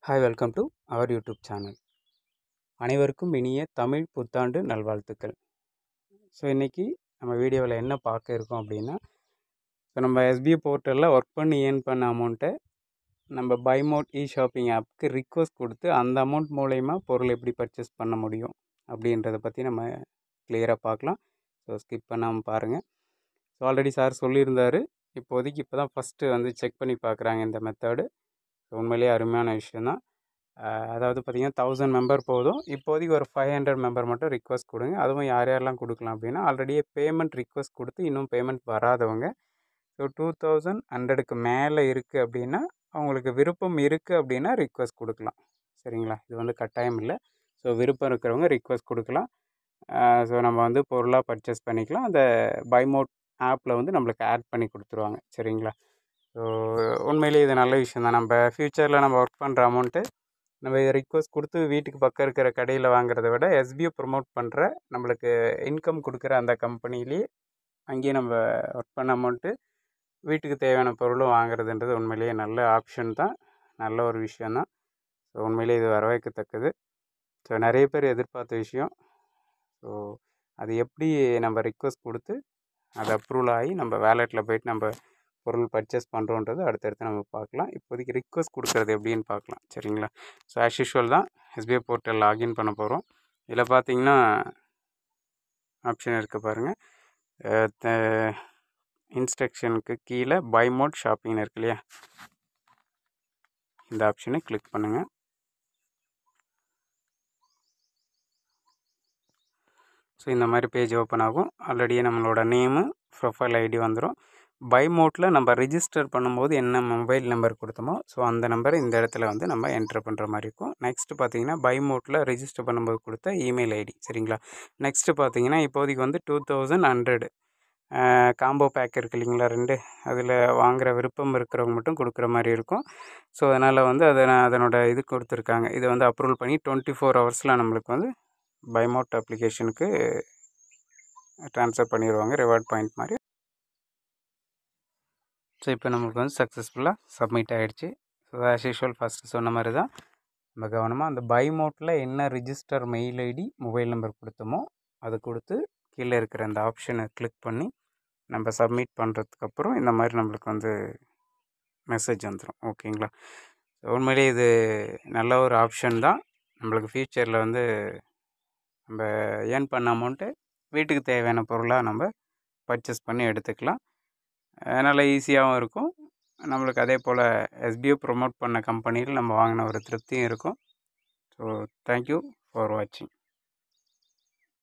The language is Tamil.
Hi welcome to our YouTube channel. அனைவருக்கும் இனிய தமிழ் புத்தாண்டு நல்வாழ்த்துக்கள். ஸோ இன்றைக்கி நம்ம வீடியோவில் என்ன பார்க்க இருக்கோம் அப்படின்னா, ஸோ நம்ம எஸ்பிஐ போர்ட்டலில் ஒர்க் பண்ணி ஏர்ன் பண்ண அமௌண்ட்டை நம்ம பைமோட் ஷாப்பிங் ஆப்புக்கு ரிக்வஸ்ட் கொடுத்து அந்த அமௌண்ட் மூலயமா பொருள் எப்படி பர்ச்சேஸ் பண்ண முடியும் அப்படின்றத பற்றி நம்ம கிளியராக பார்க்கலாம். ஸோ ஸ்கிப் பண்ணாமல் பாருங்கள். ஸோ ஆல்ரெடி சார் சொல்லியிருந்தார், இப்போதைக்கு இப்போ தான் ஃபஸ்ட்டு வந்து செக் பண்ணி பார்க்குறாங்க இந்த மெத்தடு. உண்மையிலேயே அருமையான விஷயந்தான். அதாவது பார்த்திங்கன்னா 1000 மெம்பர் போதும். இப்போதைக்கு ஒரு 500 மெம்பர் மட்டும் ரிக்வஸ்ட் கொடுங்க. அதுவும் யார் யாரெல்லாம் கொடுக்கலாம் அப்படின்னா, ஆல்ரெடியே பேமெண்ட் ரிக்வஸ்ட் கொடுத்து இன்னும் பேமெண்ட் வராதவங்க. ஸோ 2100க்கு மேலே இருக்குது அப்படின்னா, அவங்களுக்கு விருப்பம் இருக்குது அப்படின்னா ரிக்வஸ்ட் கொடுக்கலாம். சரிங்களா? இது வந்து கட்டாயம் இல்லை. ஸோ விருப்பம் இருக்கிறவங்க ரிக்வஸ்ட் கொடுக்கலாம். ஸோ நம்ம வந்து பொருளாக பர்ச்சேஸ் பண்ணிக்கலாம். அந்த பைமோட் ஆப்பில் வந்து நம்மளுக்கு ஆட் பண்ணி கொடுத்துருவாங்க. சரிங்களா? ஸோ உண்மையிலேயே இது நல்ல விஷயம் தான். நம்ம ஃப்யூச்சரில் நம்ம ஒர்க் பண்ணுற அமௌண்ட்டு நம்ம இதை ரிக்வஸ்ட் கொடுத்து வீட்டுக்கு பக்கம் இருக்கிற கடையில் வாங்குறத விட எஸ்பிஐ ப்ரொமோட் பண்ணுற நம்மளுக்கு இன்கம் கொடுக்குற அந்த கம்பெனிலேயே அங்கேயே நம்ம ஒர்க் பண்ண அமௌண்ட்டு வீட்டுக்கு தேவையான பொருளும் வாங்குறதுன்றது உண்மையிலேயே நல்ல ஆப்ஷன் தான், நல்ல ஒரு விஷயந்தான். ஸோ உண்மையிலேயே இது வரவேற்கத்தக்கது. ஸோ நிறைய பேர் எதிர்பார்த்த விஷயம். ஸோ அது எப்படி நம்ம ரிக்வஸ்ட் கொடுத்து அது அப்ரூவல் ஆகி நம்ம வேலெட்டில் போய்ட்டு நம்ம பொருள் பர்ச்சேஸ் பண்ணுறோன்றது அடுத்தடுத்து நம்ம பார்க்கலாம். இப்போதைக்கு ரிக்வஸ்ட் கொடுக்குறது எப்படின்னு பார்க்கலாம். சரிங்களா? ஸோ ஆஸ் யூஷுவல் தான் எஸ்பிஐ போர்ட்டல் லாகின் பண்ண போகிறோம். இதில் பார்த்தீங்கன்னா ஆப்ஷன் இருக்குது பாருங்கள். இன்ஸ்ட்ரக்ஷனுக்கு கீழே பைமோட் ஷாப்பிங்னு இருக்கு இல்லையா, இந்த ஆப்ஷனை கிளிக் பண்ணுங்கள். ஸோ இந்த மாதிரி பேஜ் ஓப்பன் ஆகும். ஆல்ரெடியே நம்மளோட நேமு ப்ரொஃபைல் ஐடி வந்துடும். பைமோட்டில் நம்ம ரிஜிஸ்டர் பண்ணும்போது என்ன மொபைல் நம்பர் கொடுத்தோமோ ஸோ அந்த நம்பரை இந்த இடத்துல வந்து நம்ம என்ட்ரு பண்ணுற மாதிரி இருக்கும். நெக்ஸ்ட்டு பார்த்தீங்கன்னா பைமோட்டில் ரிஜிஸ்டர் பண்ணும்போது கொடுத்த இமெயில் ஐடி. சரிங்களா? நெக்ஸ்ட்டு பார்த்தீங்கன்னா இப்போதைக்கு வந்து 2100 காம்போ பேக் இருக்குது இல்லைங்களா, 2 அதில் வாங்குகிற விருப்பம் இருக்கிறவங்க மட்டும் கொடுக்குற மாதிரி இருக்கும். ஸோ அதனால் வந்து அதனோட இது கொடுத்துருக்காங்க. இதை வந்து அப்ரூவல் பண்ணி 24 ஹவர்ஸில் நம்மளுக்கு வந்து பைமோட் அப்ளிகேஷனுக்கு ட்ரான்ஸ்ஃபர் பண்ணிடுவாங்க ரிவார்ட் பாயிண்ட் மாதிரி. ஸோ இப்போ நம்மளுக்கு வந்து சக்ஸஸ்ஃபுல்லாக சப்மிட் ஆகிடுச்சு. ஸோ ஆஸ் யூஷுவல் ஃபஸ்ட்டு சொன்ன மாதிரி தான் நம்ம கவனமாக அந்த பைமோட்டில் என்ன register mail ID mobile number கொடுத்தோமோ அதை கொடுத்து கீழே இருக்கிற அந்த ஆப்ஷனை கிளிக் பண்ணி நம்ம சப்மிட் பண்ணுறதுக்கப்புறம் இந்த மாதிரி நம்மளுக்கு வந்து மெசேஜ் வந்துடும். ஓகேங்களா? ஸோ உண்மையிலேயே இது நல்ல ஒரு ஆப்ஷன் தான். நம்மளுக்கு ஃப்யூச்சரில் வந்து நம்ம ஏர்ன் பண்ண அமௌண்ட்டு வீட்டுக்கு தேவையான பொருளாக நம்ம பர்ச்சேஸ் பண்ணி எடுத்துக்கலாம். நல்லா ஈஸியாகவும் இருக்கும். நம்மளுக்கு அதே போல் எஸ்பிஐ ப்ரொமோட் பண்ண கம்பெனியில் நம்ம வாங்கின ஒரு திருப்தியும் இருக்கும். ஸோ தேங்க்யூ ஃபார் வாட்சிங்.